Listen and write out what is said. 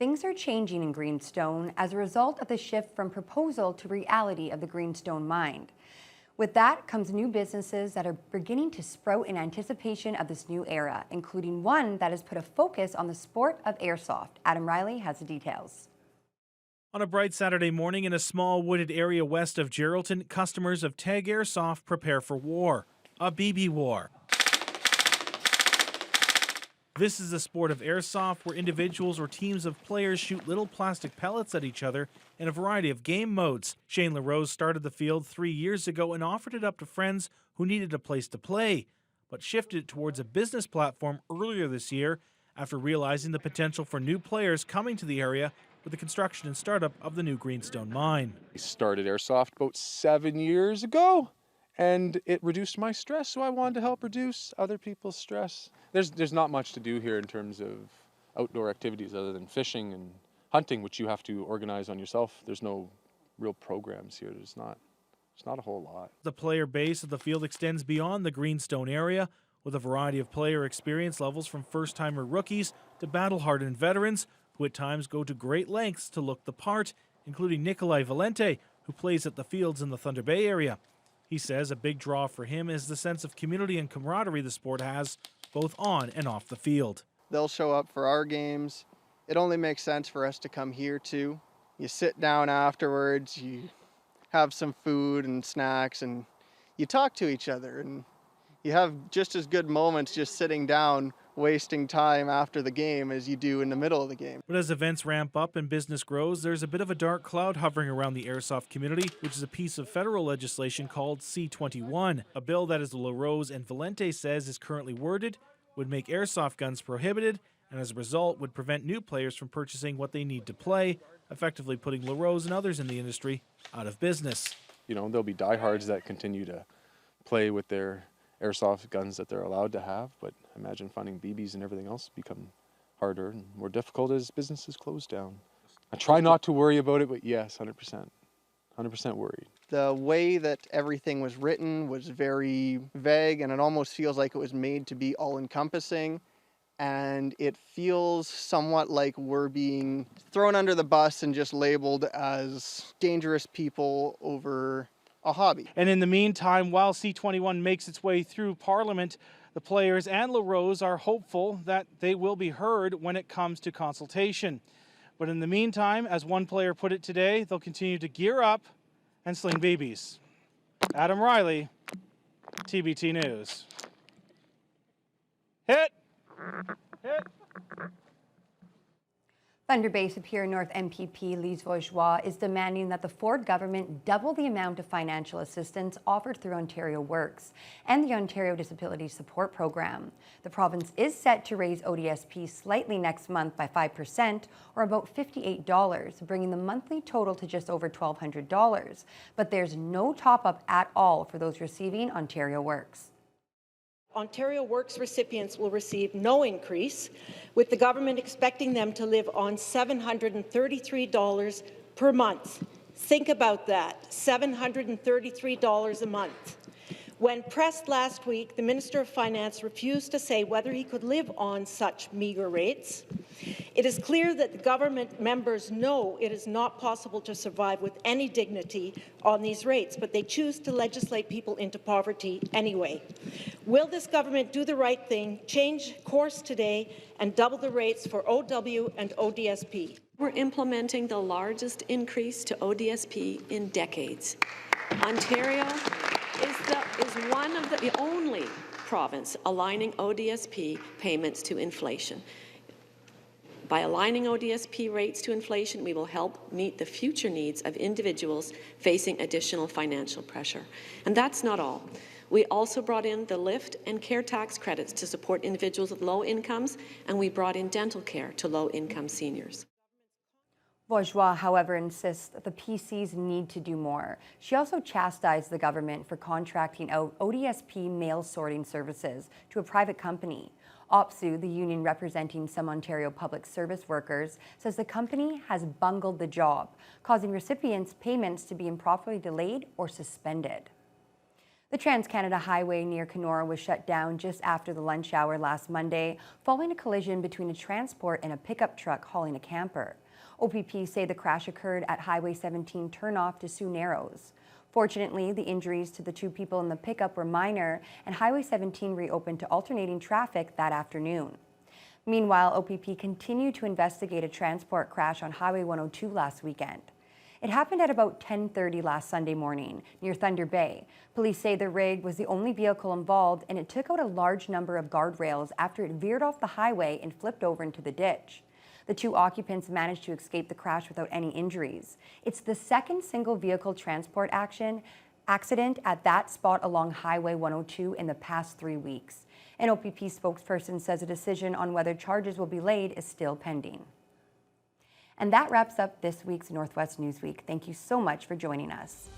Things are changing in Greenstone as a result of the shift from proposal to reality of the Greenstone mine. With that comes new businesses that are beginning to sprout in anticipation of this new era, including one that has put a focus on the sport of airsoft. Adam Riley has the details. On a bright Saturday morning in a small wooded area west of Geraldton, customers of TAG Airsoft prepare for war, a BB war. This is the sport of airsoft where individuals or teams of players shoot little plastic pellets at each other in a variety of game modes. Shane LaRose started the field 3 years ago and offered it up to friends who needed a place to play, but shifted it towards a business platform earlier this year after realizing the potential for new players coming to the area with the construction and startup of the new Greenstone mine. I started airsoft about 7 years ago, and it reduced my stress, so I wanted to help reduce other people's stress. There's not much to do here in terms of outdoor activities other than fishing and hunting, which you have to organize on yourself. There's no real programs here. There's not a whole lot. The player base of the field extends beyond the Greenstone area, with a variety of player experience levels from first-timer rookies to battle-hardened veterans who at times go to great lengths to look the part, including Nikolai Valente, who plays at the fields in the Thunder Bay area. He says a big draw for him is the sense of community and camaraderie the sport has, both on and off the field. They'll show up for our games. It only makes sense for us to come here too. You sit down afterwards, you have some food and snacks, and you talk to each other, and you have just as good moments just sitting down wasting time after the game as you do in the middle of the game. But as events ramp up and business grows, there's a bit of a dark cloud hovering around the airsoft community, which is a piece of federal legislation called C-21, a bill that, as LaRose and Valente says is currently worded, would make airsoft guns prohibited and as a result would prevent new players from purchasing what they need to play, effectively putting LaRose and others in the industry out of business. You know, there'll be diehards that continue to play with their airsoft guns that they're allowed to have, but imagine finding BBs and everything else become harder and more difficult as businesses close down. I try not to worry about it, but yes, 100% worried. The way that everything was written was very vague, and it almost feels like it was made to be all-encompassing, and it feels somewhat like we're being thrown under the bus and just labeled as dangerous people over a hobby. And in the meantime, while C-21 makes its way through Parliament, the players and LaRose are hopeful that they will be heard when it comes to consultation. But in the meantime, as one player put it today, they'll continue to gear up and sling BBs. Adam Riley, TBT News. Hit! Hit! Thunder Bay Superior North MPP Lise Bourgeois is demanding that the Ford government double the amount of financial assistance offered through Ontario Works and the Ontario Disability Support Program. The province is set to raise ODSP slightly next month by 5%, or about $58, bringing the monthly total to just over $1,200. But there's no top-up at all for those receiving Ontario Works. Ontario Works recipients will receive no increase, with the government expecting them to live on $733 per month. Think about that, $733 a month. When pressed last week, the Minister of Finance refused to say whether he could live on such meagre rates. It is clear that the government members know it is not possible to survive with any dignity on these rates, but they choose to legislate people into poverty anyway. Will this government do the right thing, change course today, and double the rates for OW and ODSP? We're implementing the largest increase to ODSP in decades. Ontario is one of the only province aligning ODSP payments to inflation. By aligning ODSP rates to inflation, we will help meet the future needs of individuals facing additional financial pressure. And that's not all. We also brought in the lift and care tax credits to support individuals with low incomes, and we brought in dental care to low-income seniors. Bourgeois, however, insists that the PCs need to do more. She also chastised the government for contracting out ODSP mail sorting services to a private company. OPSU, the union representing some Ontario public service workers, says the company has bungled the job, causing recipients' payments to be improperly delayed or suspended. The Trans-Canada Highway near Kenora was shut down just after the lunch hour last Monday, following a collision between a transport and a pickup truck hauling a camper. OPP say the crash occurred at Highway 17 turnoff to Sioux Narrows. Fortunately, the injuries to the two people in the pickup were minor, and Highway 17 reopened to alternating traffic that afternoon. Meanwhile, OPP continued to investigate a transport crash on Highway 102 last weekend. It happened at about 10:30 last Sunday morning near Thunder Bay. Police say the rig was the only vehicle involved, and it took out a large number of guardrails after it veered off the highway and flipped over into the ditch. The two occupants managed to escape the crash without any injuries. It's the second single vehicle transport accident at that spot along Highway 102 in the past 3 weeks. An OPP spokesperson says a decision on whether charges will be laid is still pending. And that wraps up this week's Northwest Newsweek. Thank you so much for joining us.